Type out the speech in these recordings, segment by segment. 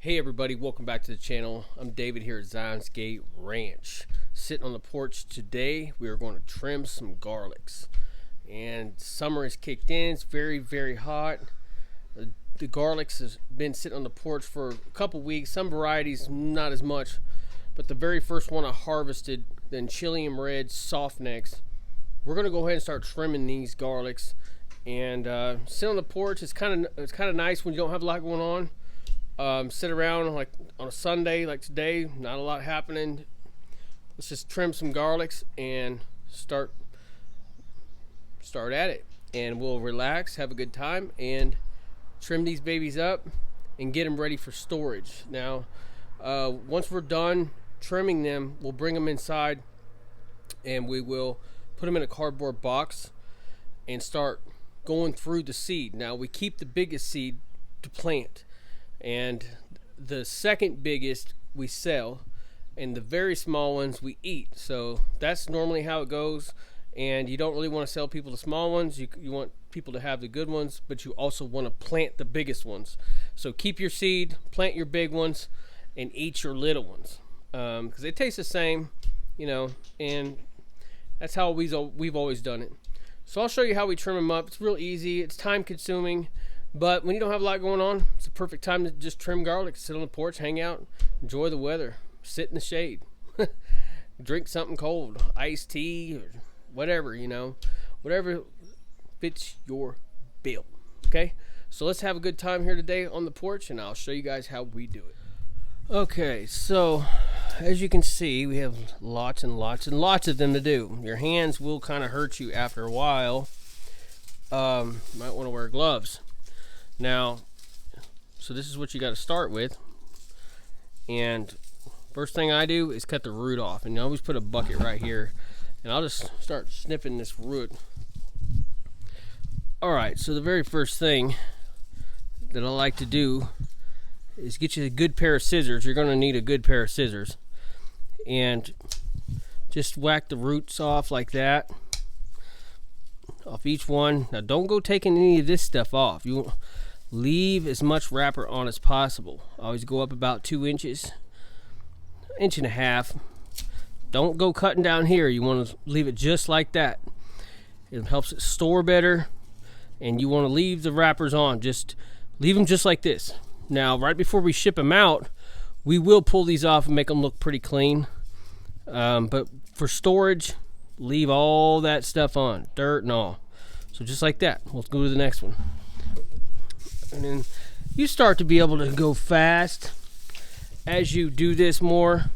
Hey everybody, welcome back to the channel. I'm David here at Zion's Gate Ranch. Sitting on the porch today, we are going to trim some garlics. And summer has kicked in, it's very hot. The garlics has been sitting on the porch for a couple weeks. Some varieties, not as much. But the very first one I harvested, the Enchilium Red Soft Necks, we're going to go ahead and start trimming these garlics. And sit on the porch, it's kind of nice when you don't have a lot going on. Sit around like on a Sunday like today, not a lot happening. Let's just trim some garlics and start at it, and we'll relax, have a good time, and trim these babies up and get them ready for storage. Now once we're done trimming them, we'll bring them inside and we will put them in a cardboard box and start going through the seed. Now we keep the biggest seed to plant, and the second biggest we sell, and the very small ones we eat. So that's normally how it goes. And you don't really want to sell people the small ones. You want people to have the good ones, but you also want to plant the biggest ones. So keep your seed, plant your big ones, and eat your little ones, because they taste the same, you know, and that's how we've always done it. So I'll show you how we trim them up. It's real easy. It's time consuming. But when you don't have a lot going on, it's a perfect time to just trim garlic, sit on the porch, hang out, enjoy the weather, sit in the shade, drink something cold, iced tea or whatever, you know, whatever fits your bill. Okay, so let's have a good time here today on the porch, and I'll show you guys how we do it. Okay, so as you can see, we have lots and lots and lots of them to do. Your hands will kind of hurt you after a while. You might want to wear gloves. Now, so this is what you got to start with, and first thing I do is cut the root off, and you always put a bucket right here, and I'll just start snipping this root. Alright, so the very first thing that I like to do is get you a good pair of scissors. You're going to need a good pair of scissors, and just whack the roots off like that, off each one. Now don't go taking any of this stuff off. You leave as much wrapper on as possible. Always go up about 2 inches, inch and a half. Don't go cutting down here. You want to leave it just like that. It helps it store better, and you want to leave the wrappers on. Just leave them just like this. Now right before we ship them out, we will pull these off and make them look pretty clean, but for storage, leave all that stuff on, dirt and all. So just like that. Let's go to the next one. And then you start to be able to go fast as you do this more,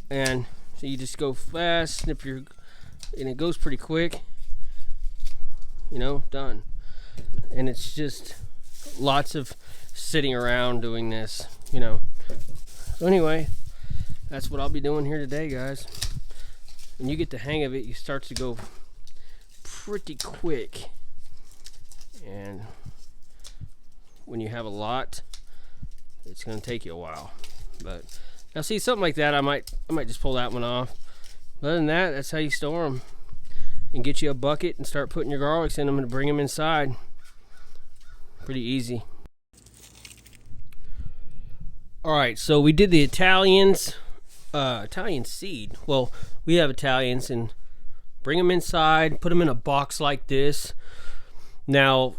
and so you just go fast, snip your, and it goes pretty quick, you know, done. And it's just lots of sitting around doing this, you know. So anyway, that's what I'll be doing here today, guys. When you get the hang of it, you start to go pretty quick, and when you have a lot, it's going to take you a while. But now see, something like that, I might just pull that one off. But other than that, that's how you store them, and get you a bucket and start putting your garlics in them and bring them inside. Pretty easy. Alright, so we did the Italian seed. Well, we have Italians, and bring them inside, put them in a box like this. Now,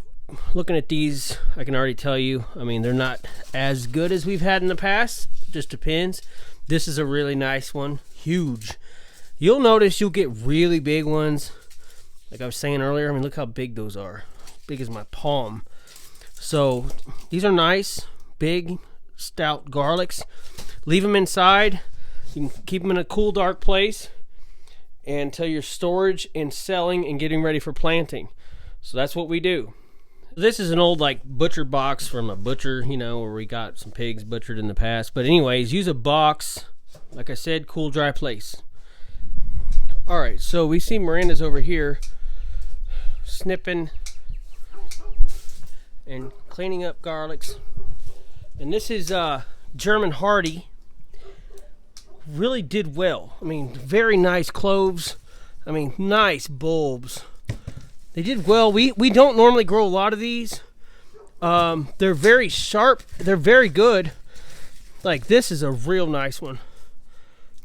looking at these, I can already tell you, I mean, they're not as good as we've had in the past. Just depends. This is a really nice one, huge. You'll notice you'll get really big ones, like I was saying earlier. I mean, look how big those are, big as my palm. So these are nice, big, stout garlics. Leave them inside. You can keep them in a cool, dark place until you're storage and selling and getting ready for planting. So that's what we do. This is an old like butcher box from a butcher, you know, where we got some pigs butchered in the past. But anyways, use a box, like I said, cool, dry place. Alright, so we see Miranda's over here snipping and cleaning up garlics. And this is German Hardy. Really did well. I mean, very nice cloves. I mean, nice bulbs. They did well. We don't normally grow a lot of these. They're very sharp. They're very good. Like this is a real nice one.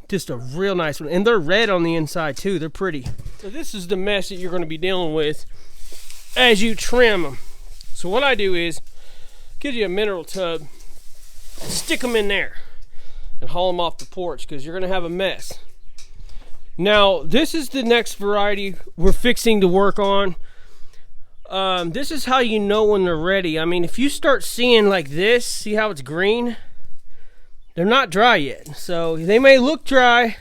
Just a real nice one. And they're red on the inside too. They're pretty. So this is the mess that you're going to be dealing with as you trim them. So what I do is give you a mineral tub, stick them in there, and haul them off the porch because you're going to have a mess. Now, this is the next variety we're fixing to work on. This is how you know when they're ready. I mean, if you start seeing like this, see how it's green? They're not dry yet. So they may look dry,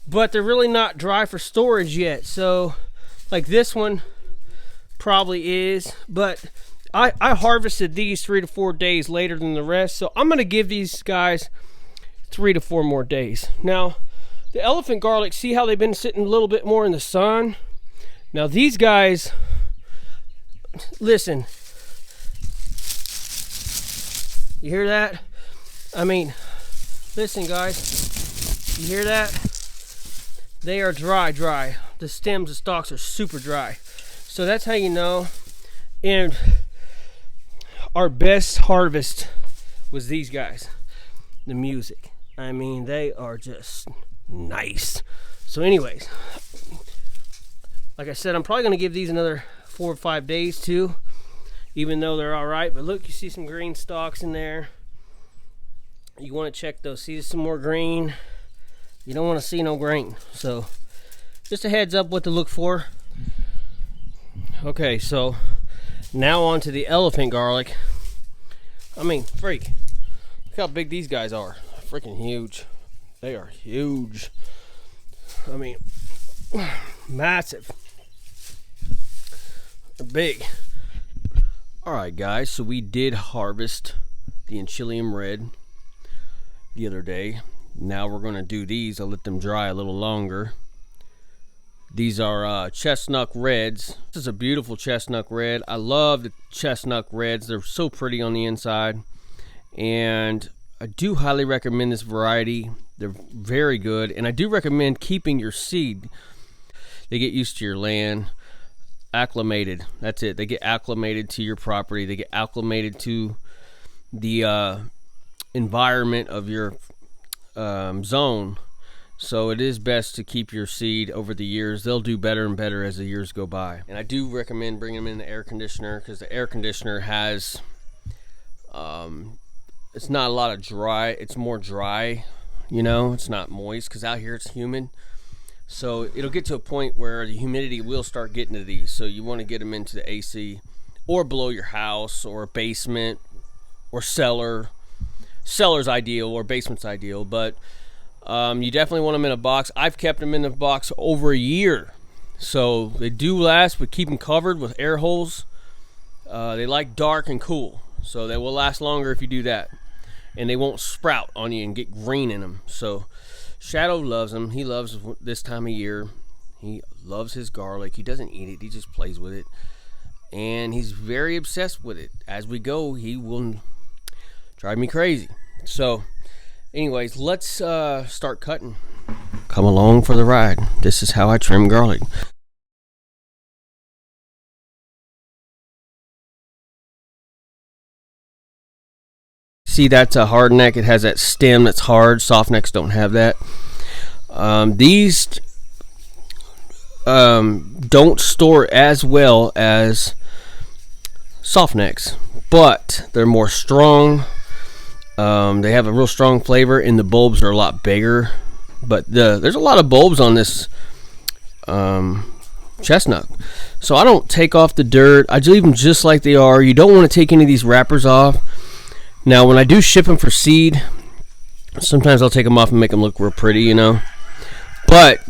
but they're really not dry for storage yet. So like this one probably is, but I harvested these 3 to 4 days later than the rest. So I'm going to give these guys 3 to 4 more days. Now, the elephant garlic, see how they've been sitting a little bit more in the sun? Now these guys, listen, you hear that? I mean, listen guys, you hear that? They are dry. The stems, the stalks are super dry. So that's how you know. And our best harvest was these guys, the music. I mean, they are just nice. So anyways, like I said, I'm probably going to give these another 4 or 5 days too, even though they're all right. But look, you see some green stalks in there. You want to check those. See some more green. You don't want to see no green. So just a heads up what to look for. Okay, so now on to the elephant garlic. I mean, freak, look how big these guys are. Freaking huge. They are huge. I mean, massive. They're big. Alright guys, so we did harvest the Enchilium Red the other day. Now we're going to do these. I'll let them dry a little longer. These are chestnut reds. This is a beautiful chestnut red. I love the chestnut reds. They're so pretty on the inside. And I do highly recommend this variety. They're very good, and I do recommend keeping your seed. They get used to your land, acclimated. That's it. They get acclimated to your property. They get acclimated to the environment of your zone. So it is best to keep your seed over the years. They'll do better and better as the years go by. And I do recommend bringing them in the air conditioner because the air conditioner has, it's not a lot of dry. It's more dry. You know, it's not moist because out here it's humid. So it'll get to a point where the humidity will start getting to these. So you want to get them into the AC or below your house or a basement or cellar. Cellar's ideal or basement's ideal, but you definitely want them in a box. I've kept them in the box over a year. So they do last, but keep them covered with air holes. They like dark and cool. So they will last longer if you do that. And they won't sprout on you and get green in them. So Shadow loves them. He loves this time of year. He loves his garlic. He doesn't eat it. He just plays with it. And he's very obsessed with it. As we go, he will drive me crazy. So anyways, let's start cutting. Come along for the ride. This is how I trim garlic. See, that's a hard neck. It has that stem that's hard. Soft necks don't have that. These don't store as well as soft necks, but they're more strong. They have a real strong flavor, and the bulbs are a lot bigger. But there's a lot of bulbs on this chestnut, so I don't take off the dirt. I leave them just like they are. You don't want to take any of these wrappers off. Now, when I do ship them for seed, sometimes I'll take them off and make them look real pretty, you know. But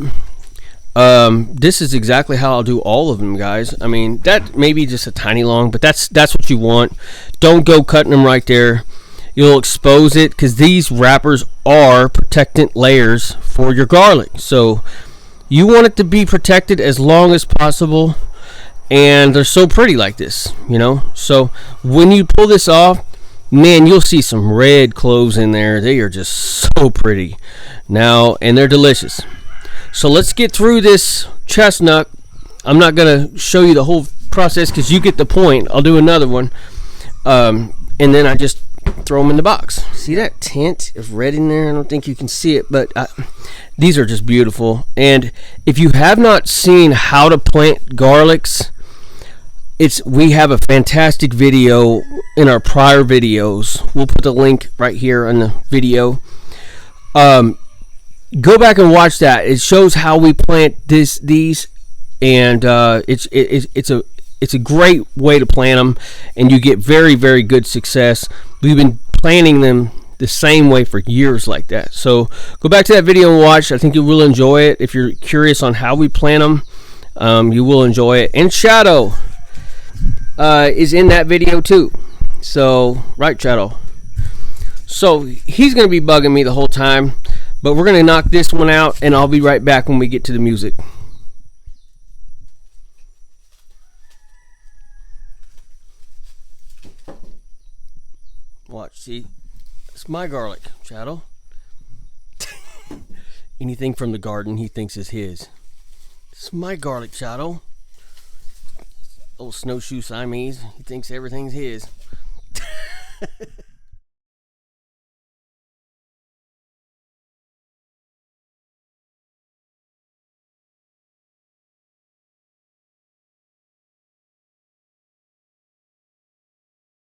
this is exactly how I'll do all of them, guys. I mean, that may be just a tiny long, but that's what you want. Don't go cutting them right there. You'll expose it because these wrappers are protectant layers for your garlic. So you want it to be protected as long as possible. And they're so pretty like this, you know. So when you pull this off, man, you'll see some red cloves in there. They are just so pretty now, and they're delicious. So let's get through this chestnut. I'm not going to show you the whole process because you get the point. I'll do another one. And then I just throw them in the box. See that tint of red in there? I don't think you can see it, but these are just beautiful. And if you have not seen how to plant garlics, we have a fantastic video in our prior videos. We'll put the link right here on the video. Go back and watch that. It shows how we plant these, and it's a great way to plant them, and you get very, very good success. We've been planting them the same way for years like that. So go back to that video and watch. I think you will enjoy it. If you're curious on how we plant them, you will enjoy it. And Shadow is in that video too. So, right, Shadow. So he's going to be bugging me the whole time, but we're going to knock this one out, and I'll be right back when we get to the music. Watch, see? It's my garlic, Shadow. Anything from the garden he thinks is his. It's my garlic, Shadow. Old snowshoe Siamese. He thinks everything's his.